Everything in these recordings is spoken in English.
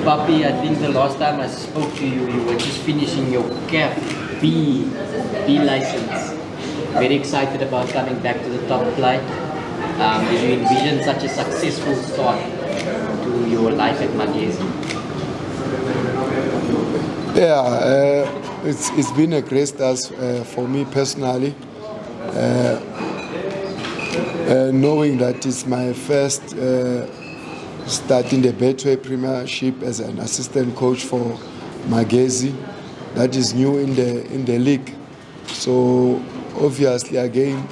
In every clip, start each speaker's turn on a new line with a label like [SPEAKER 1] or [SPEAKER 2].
[SPEAKER 1] Papi, I think the last time I spoke to you, you were just finishing your CAP B license. Very excited about coming back to the top flight. Did you envision such a successful start to your life at Magesi?
[SPEAKER 2] Yeah, it's been a great start for me personally. Knowing that it's my first start in the Betway Premiership as an assistant coach for Magesi, that is new in the league. So obviously again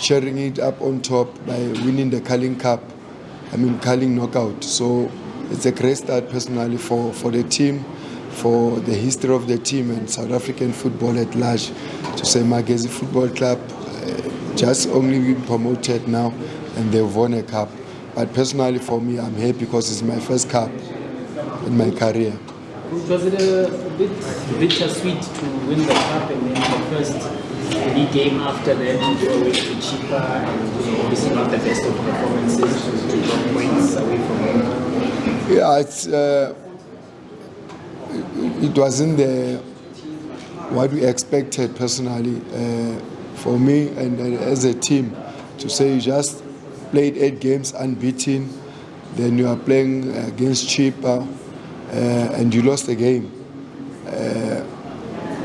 [SPEAKER 2] sharing it up on top by winning the Carling knockout. So it's a great start personally for the team, for the history of the team and South African football at large. To say Magesi Football Club just only been promoted now and they've won a cup. But personally for me, I'm happy because it's my first cup in my career.
[SPEAKER 3] Was it a bit bittersweet to win the cup and then the first league game after that you were away to cheaper and obviously not the best of performances to drop points away from home?
[SPEAKER 2] Yeah, it wasn't what we expected personally for me and as a team to say you just played 8 games unbeaten, then you are playing against cheaper and you lost the game.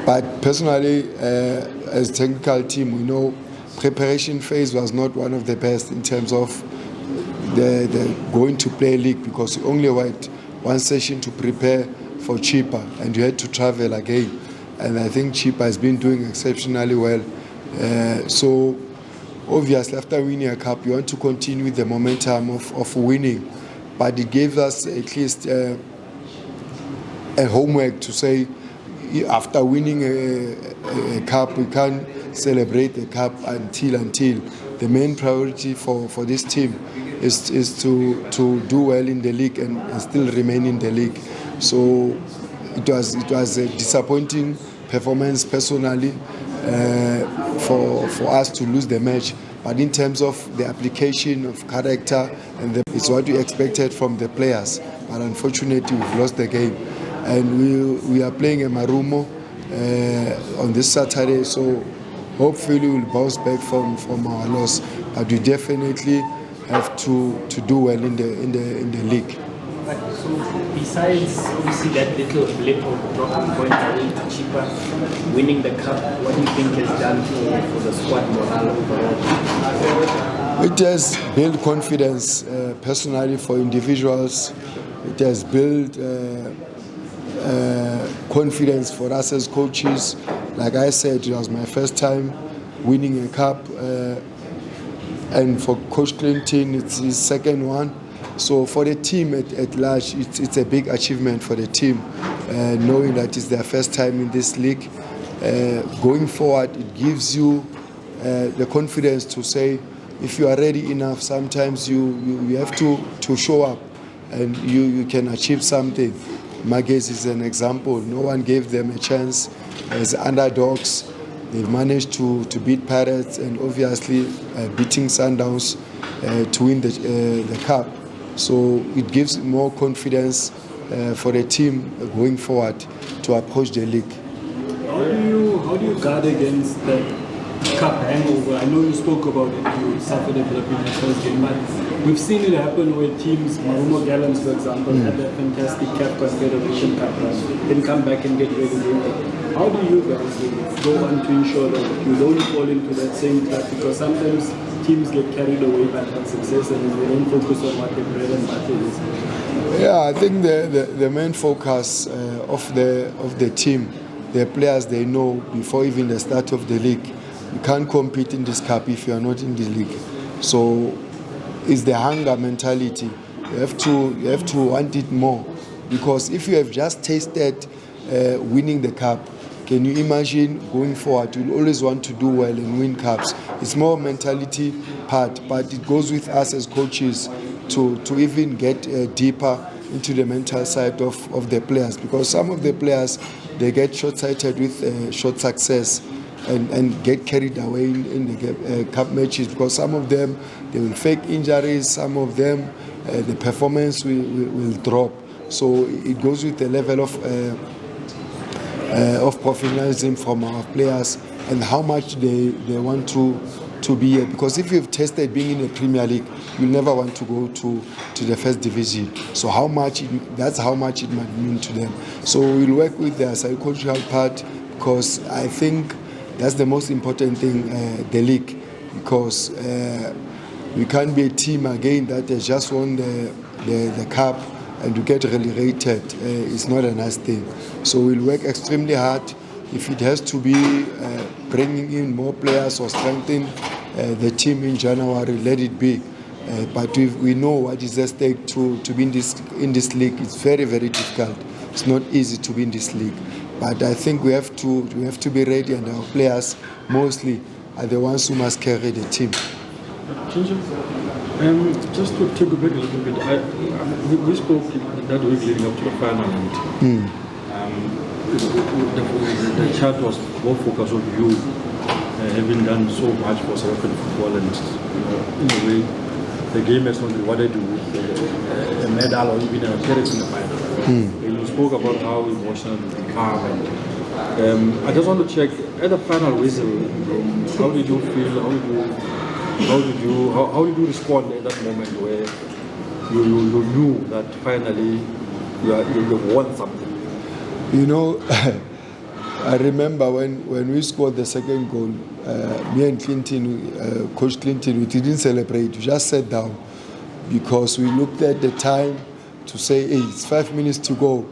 [SPEAKER 2] But personally, as a technical team, we know preparation phase was not one of the best in terms of the going to play league because you only had one session to prepare for cheaper and you had to travel again. And I think cheaper has been doing exceptionally well. So obviously after winning a cup, you want to continue with the momentum of winning. But it gave us at least a homework to say after winning a cup, we can't celebrate the cup until the main priority for this team is to do well in the league and still remain in the league. So it was a disappointing performance personally for us to lose the match. But in terms of the application of character, and it's what we expected from the players. But unfortunately, we've lost the game. And we are playing a Marumo on this Saturday, so hopefully we'll bounce back from our loss. But we definitely have to do well in the league.
[SPEAKER 3] So besides obviously that little blip of dropping points away to cheaper, winning the cup, what do you think has done for the squad morale overall?
[SPEAKER 2] It has built confidence personally for individuals. It has built confidence for us as coaches. Like I said, it was my first time winning a cup, and for Coach Clinton, it's his second one. So for the team at large, it's a big achievement for the team, knowing that it's their first time in this league. Going forward, it gives you the confidence to say, if you are ready enough, sometimes you have to show up and you can achieve something. Magesi is an example. No one gave them a chance as underdogs. They've managed to beat Pirates and obviously beating Sundowns to win the cup. So it gives more confidence for the team going forward to approach the league.
[SPEAKER 4] How do you guard against the cup hangover? I know you spoke about it, you suffered a bit in the first game, but we've seen it happen where teams, Marumo Gallants for example, had a fantastic CAF Confederation Cup run, then come back and get relegated. How do you guys go on to ensure that you don't fall into that same trap? Because sometimes teams get carried away by that success and they don't focus on what their bread and butter is.
[SPEAKER 2] Yeah, I think the main focus of the team, the players, they know before even the start of the league, you can't compete in this cup if you are not in the league. So it's the hunger mentality. You have to want it more, because if you have just tasted winning the cup, can you imagine going forward? You'll always want to do well and win cups. It's more mentality part, but it goes with us as coaches to even get deeper into the mental side of the players, because some of the players, they get short-sighted with short success and get carried away in the cup matches, because some of them, they will fake injuries, some of them, the performance will drop. So it goes with the level of professionalism from our players and how much they want to be here. Because if you've tested being in the Premier League, you'll never want to go to the first division. So that's how much it might mean to them. So we'll work with their psychological part, because I think that's the most important thing, the league. Because we can't be a team again that has just won the cup and to get relegated. It's not a nice thing. So we'll work extremely hard. If it has to be bringing in more players or strengthening the team in January, let it be. But we know what is at stake to be in this league. It's very, very difficult. It's not easy to be in this league. But I think we have to be ready, and our players mostly are the ones who must carry the team.
[SPEAKER 5] Just to take a break a little bit, we spoke that week leading up to the final, and the chat was more focused on you having done so much for South African football, and in a way, the game has not rewarded you with a medal or even an appearance in the final. And you spoke about how emotional you become, and I just want to check, at the final whistle, how did you feel? How did you respond at that moment where you knew that finally you won something?
[SPEAKER 2] You know, I remember when we scored the second goal, me and Clinton, Coach Clinton, we didn't celebrate. We just sat down because we looked at the time to say, hey, it's 5 minutes to go.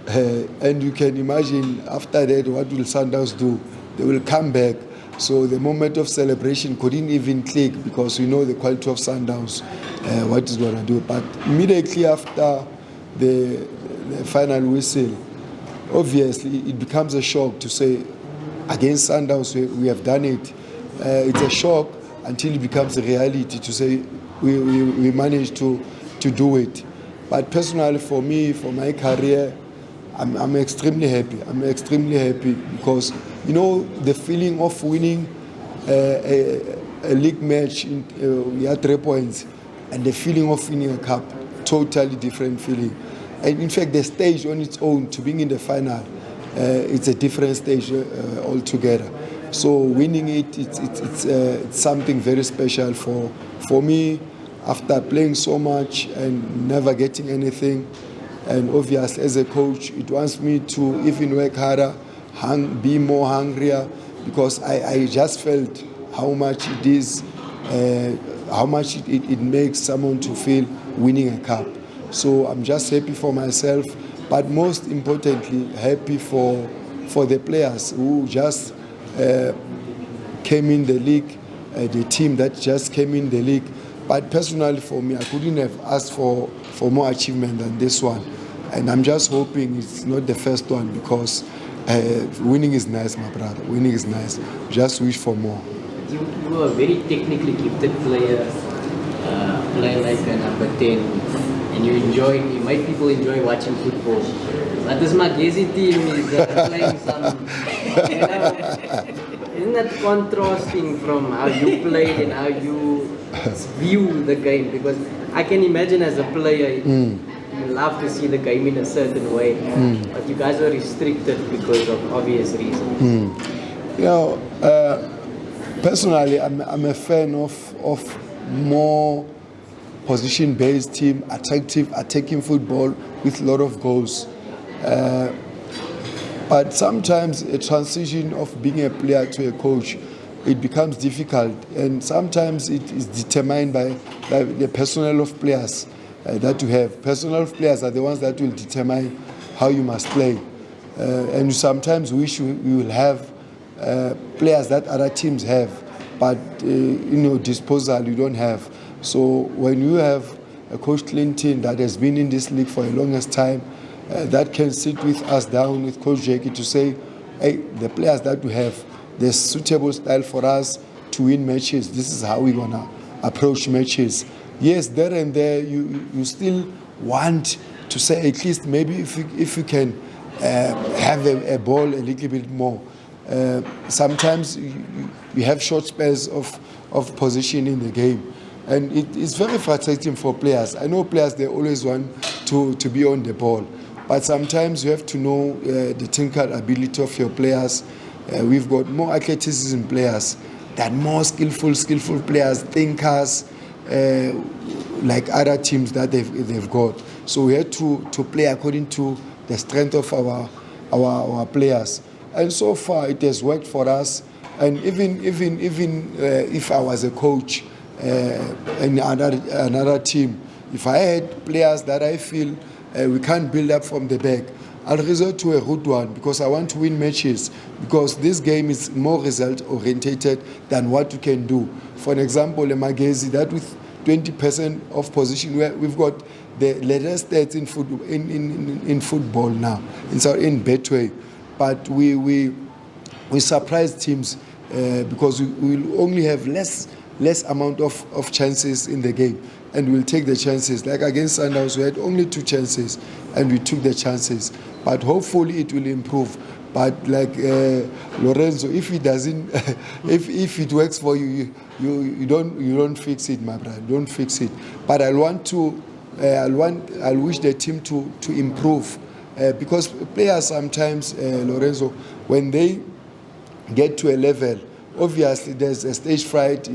[SPEAKER 2] And you can imagine after that, what will Sundowns do? They will come back. So the moment of celebration couldn't even click, because we know the quality of Sundowns, what is going to do. But immediately after the final whistle, obviously it becomes a shock to say, against Sundowns we have done it. It's a shock until it becomes a reality to say we managed to do it. But personally, for me, for my career, I'm extremely happy. I'm extremely happy because, you know, the feeling of winning a league match, we had 3 points, and the feeling of winning a cup, totally different feeling. And in fact, the stage on its own, to being in the final, it's a different stage altogether. So winning it's something very special for me, after playing so much and never getting anything. And obviously, as a coach, it wants me to even work harder, be more hungrier, because I just felt how much it is, how much it makes someone to feel winning a cup. So I'm just happy for myself, but most importantly, happy for the players who just came in the league, the team that just came in the league. But personally, for me, I couldn't have asked for more achievement than this one. And I'm just hoping it's not the first one, because winning is nice, my brother. Winning is nice. Just wish for more.
[SPEAKER 1] You were a very technically gifted player, like a number 10, and you made people enjoy watching football. But this Magesi team is playing some, isn't that contrasting from how you played and how you view the game? Because I can imagine as a player, you love to see the game in a certain way, but you guys were restricted because of obvious reasons.
[SPEAKER 2] You know, personally, I'm a fan of more position-based team, attractive, attacking football with a lot of goals. But sometimes a transition of being a player to a coach, it becomes difficult, and sometimes it is determined by the personnel of players that you have. Personnel of players are the ones that will determine how you must play. And you sometimes wish you will have players that other teams have, but disposal you don't have. So when you have a Coach Clinton that has been in this league for the longest time, that can sit with us down with Coach Jackie to say, hey, the players that we have, there's suitable style for us to win matches. This is how we're going to approach matches. Yes, there and there, you still want to say, at least maybe if you can have a ball a little bit more. Sometimes you have short spells of position in the game. And it's very frustrating for players. I know players, they always want to be on the ball. But sometimes you have to know the technical ability of your players. We've got more athleticism players than more skillful players, thinkers, like other teams that they've got. So we had to play according to the strength of our players. And so far it has worked for us. And even if I was a coach in another team, if I had players that I feel we can't build up from the back, I'll resort to a route one because I want to win matches, because this game is more result orientated than what you can do. For an example, a Magesi that with 20% of position, we've got the latest stats in football now, in Betway, but we surprise teams because we will only have less amount of chances in the game, and we'll take the chances. Like against Sundowns, we had only 2 chances, and we took the chances. But hopefully it will improve. But like Lorenzo, if it doesn't, if it works for you, you don't fix it, my brother. Don't fix it. But I'll wish the team to improve, because players sometimes, Lorenzo, when they get to a level, obviously there's a stage fright,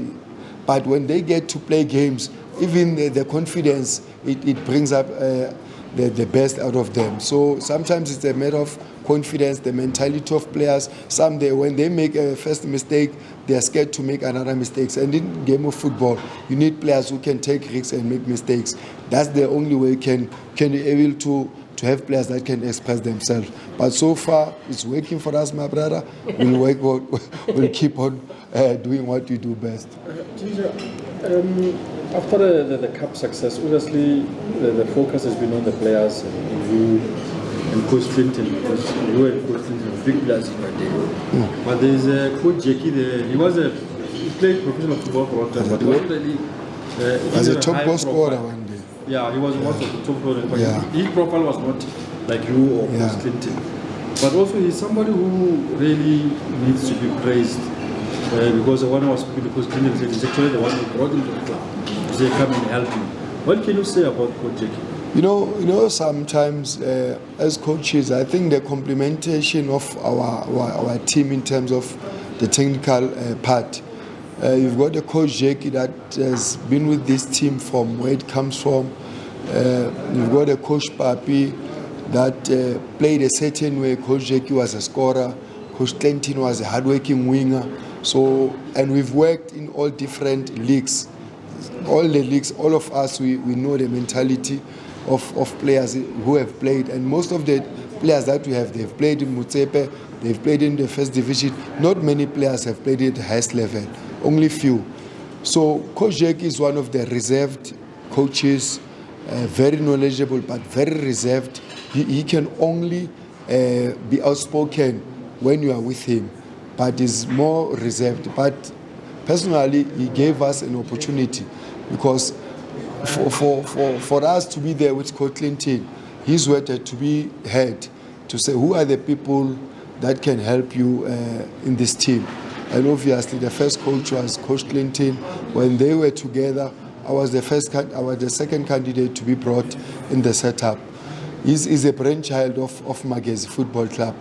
[SPEAKER 2] but when they get to play games, even the confidence, it brings up the best out of them. So sometimes it's a matter of confidence, the mentality of players. When they make a first mistake, they are scared to make another mistake. And in game of football, you need players who can take risks and make mistakes. That's the only way you can be able to have players that can express themselves. But so far, it's working for us, my brother. We'll keep on doing what we do best.
[SPEAKER 5] After the cup success, obviously the focus has been on the players and you and Coach Clinton, because you and Coach Clinton were big players in that day. But there's Coach Jackie there. He played professional football for a long time, but he wasn't really.
[SPEAKER 2] As a top goal scorer one day.
[SPEAKER 5] Yeah, he was one of the top scorers. But
[SPEAKER 2] Yeah.
[SPEAKER 5] his profile was not like you or Coach Clinton. But also he's somebody who really needs to be praised. Because when I was speaking to Coach Clinton, he's actually the one who brought him to the club. He said, come and help me. What can you say about Coach Jackie?
[SPEAKER 2] You know, sometimes as coaches, I think the complementation of our team in terms of the technical part. You've got a Coach Jackie that has been with this team from where it comes from. You've got a Coach Papi that played a certain way. Coach Jackie was a scorer. Coach Clinton was a hardworking winger. So, and we've worked in all different leagues. All the leagues, all of us, we know the mentality of players who have played. And most of the players that we have, they've played in Mutsepe, they've played in the first division. Not many players have played at the highest level, only few. So Coach Jackie is one of the reserved coaches, very knowledgeable but very reserved. He can only be outspoken when you are with him, but is more reserved. But personally, he gave us an opportunity, because for us to be there with Coach Clinton, he's wanted to be heard, to say who are the people that can help you in this team. And obviously the first coach was Coach Clinton. When they were together, I was the second candidate to be brought in the setup. He's a brainchild of Magesi Football Club.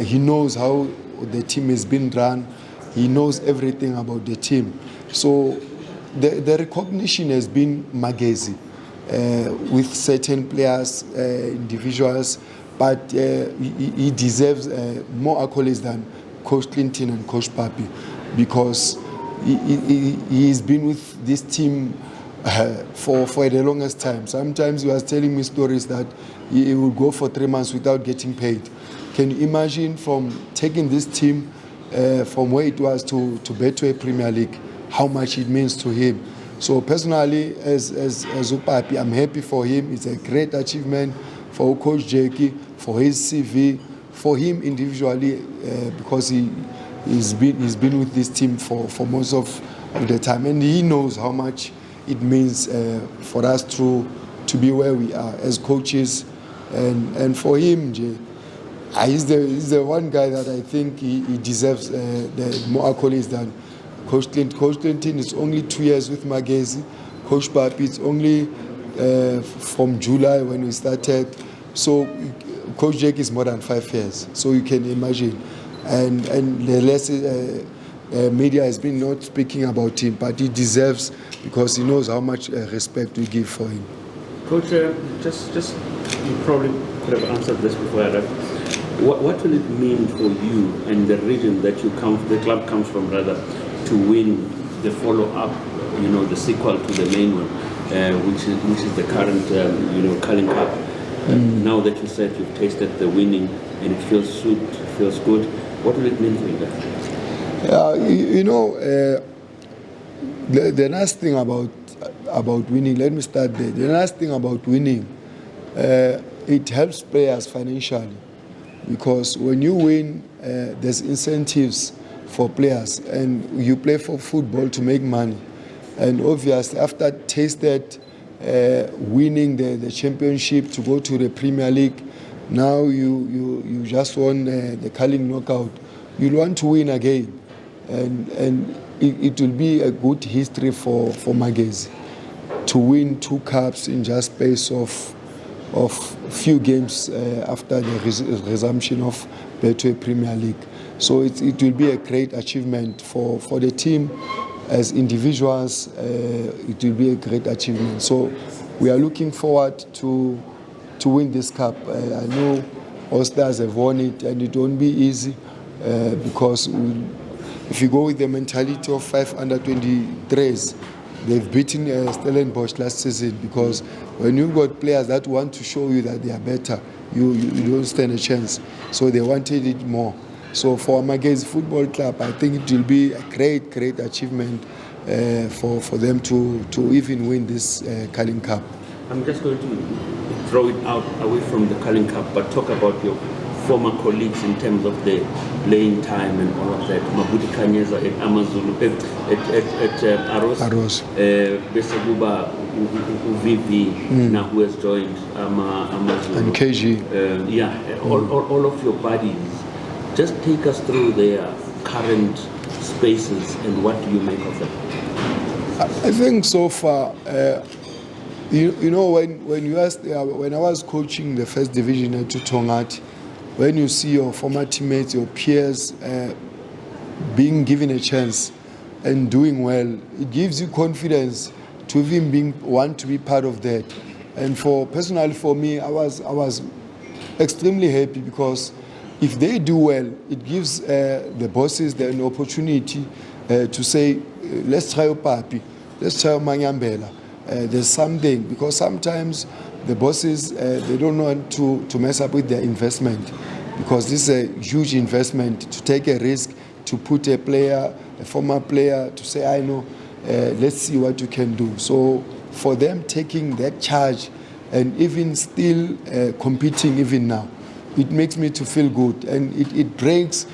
[SPEAKER 2] He knows how the team has been run. He knows everything about the team. So the recognition has been Magesi with certain players, individuals, but he deserves more accolades than Coach Clinton and Coach Papi, because he's been with this team for the longest time. Sometimes he was telling me stories that he would go for 3 months without getting paid. Can you imagine from taking this team from where it was to Betway Premier League, how much it means to him? So personally, as Upapi, I'm happy for him. It's a great achievement for Coach Jackie, for his CV, for him individually, because he's been with this team for most of the time, and he knows how much it means for us to be where we are as coaches, and for him, he's the one guy that I think he deserves the more accolades than Coach Clinton is only 2 years with Magesi. Coach Papi, it's only from July when we started. So Coach Jake is more than 5 years. So you can imagine. And the less media has been not speaking about him, but he deserves, because he knows how much respect we give for him.
[SPEAKER 6] Coach, just you probably could have answered this before I left. What will it mean for you and the region that the club comes from, rather, to win the follow-up, the sequel to the main one, which is the current, Carling Cup? Now that you said you've tasted the winning and it feels sweet, it feels good, what will it mean for you guys?
[SPEAKER 2] The nice thing about winning, let me start there. The nice thing about winning, it helps players financially, because when you win, there's incentives for players, and you play for football to make money. And obviously, after tasted winning the championship to go to the Premier League, now you just won the Carling knockout. You'll want to win again, and it will be a good history for Magesi to win 2 cups in just space of few games after the resumption of Betway Premier League. So it will be a great achievement for the team. As individuals, it will be a great achievement. So we are looking forward to win this cup. I know all stars have won it, and it won't be easy because if you go with the mentality of 5 under-23s, they've beaten Stellenbosch last season, because when you've got players that want to show you that they are better, you don't stand a chance. So they wanted it more. So for Magesi Football Club, I think it will be a great achievement for them to even win this Carling Cup.
[SPEAKER 6] I'm just going to throw it out away from the Carling Cup, but talk about your former colleagues in terms of the playing time and all of that. Mabuti Kanyeza at Amazulu, at Aros. Besabuba UVV, now who has joined Amazulu.
[SPEAKER 2] And KG.
[SPEAKER 6] All of your buddies. Just take us through their current spaces and what do you make of them?
[SPEAKER 2] I think so far, when you asked, when I was coaching the first division at Tongati, when you see your former teammates, your peers being given a chance and doing well, it gives you confidence to even want to be part of that. And personally for me, I was extremely happy, because if they do well, it gives the bosses an opportunity to say, let's try Papi, let's try Manyambela. There's something, because sometimes the bosses, they don't want to mess up with their investment, because this is a huge investment, to take a risk, to put a former player, to say, I know, let's see what you can do. So for them taking that charge and even still competing even now, it makes me to feel good, and it breaks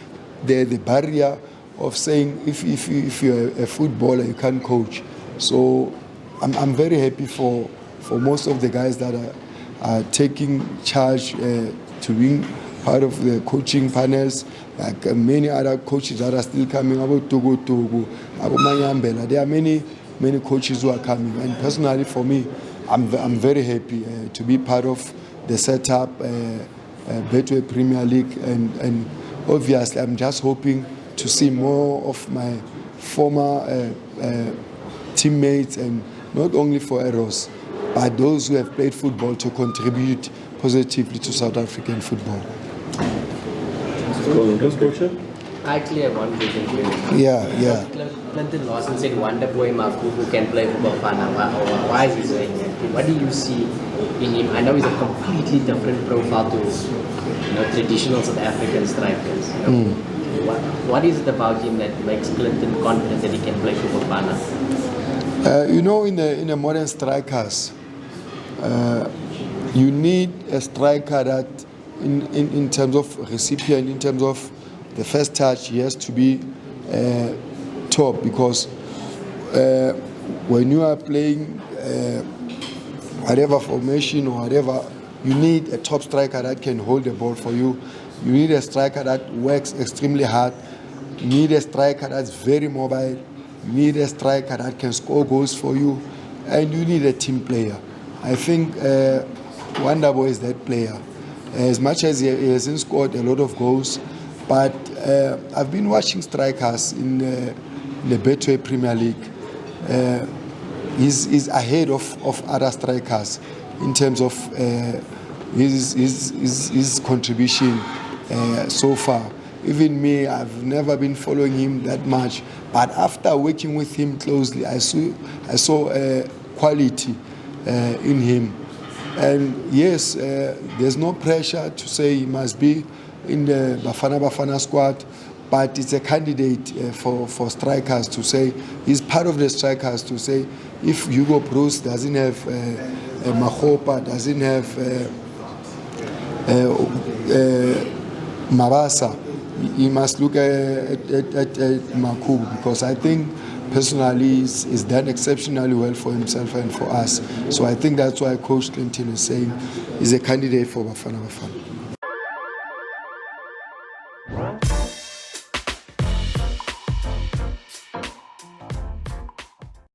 [SPEAKER 2] the barrier of saying if you're a footballer you can't coach. So I'm very happy for most of the guys that are taking charge to being part of the coaching panels, like many other coaches that are still coming, about Togo, about Manyambela. There are many coaches who are coming, and personally for me, I'm very happy to be part of the setup. Betway Premier League, and obviously I'm just hoping to see more of my former teammates, and not only for Eros, but those who have played football, to contribute positively to South African football.
[SPEAKER 1] I actually have one question for you.
[SPEAKER 2] Yeah.
[SPEAKER 1] Clinton Lawson said Wonderboy Mafu, who can play for Bafana. Why is he doing it? What do you see in him? I know he's a completely different profile to traditional South African strikers. What is it about him that makes Clinton confident that he can play for Bafana?
[SPEAKER 2] In the modern strikers, you need a striker that, in terms of recipient, in terms of the first touch, he has to be top, because when you are playing whatever formation or whatever, you need a top striker that can hold the ball for you. You need a striker that works extremely hard. You need a striker that's very mobile. You need a striker that can score goals for you, and you need a team player. I think Wonderboy is that player. As much as he hasn't scored a lot of goals, but I've been watching strikers in the Betway Premier League. He's ahead of other strikers in terms of his contribution so far. Even me, I've never been following him that much, but after working with him closely, I saw quality in him. And yes, there's no pressure to say he must be in the Bafana squad, but it's a candidate for strikers to say, he's part of the strikers to say, if Hugo Bruce doesn't have Mahopa, doesn't have Mabasa, he must look at Makubu, because I think personally he's done exceptionally well for himself and for us. So I think that's why Coach Clinton is saying he's a candidate for Bafana Bafana.